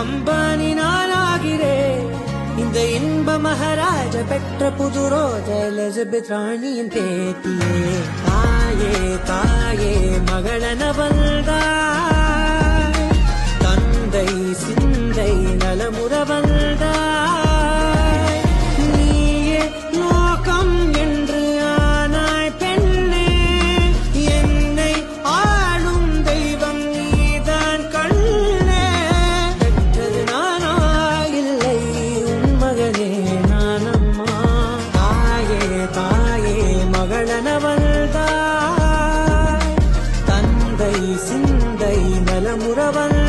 அம்பானி நானாகிறேன். இந்த இன்ப மகாராஜ பெற்ற புது ரோஜா எலிசபெத் ராணியின் பேத்தியே. தாயே தாயே மகளனவள்தாய், தந்தை சிந்தை நலமுறவள்தாய். நீயே லோகம் என்று ஆனாய் பெண்ணே, என்னை ஆளும் தெய்வம் நீதான் கண்ணே. பெற்றது நானா இல்லை உன் மகனே நானம்மா. தாயே தாயே மகளனவள்தாய், தந்தை சிந்தை நலமுறவள்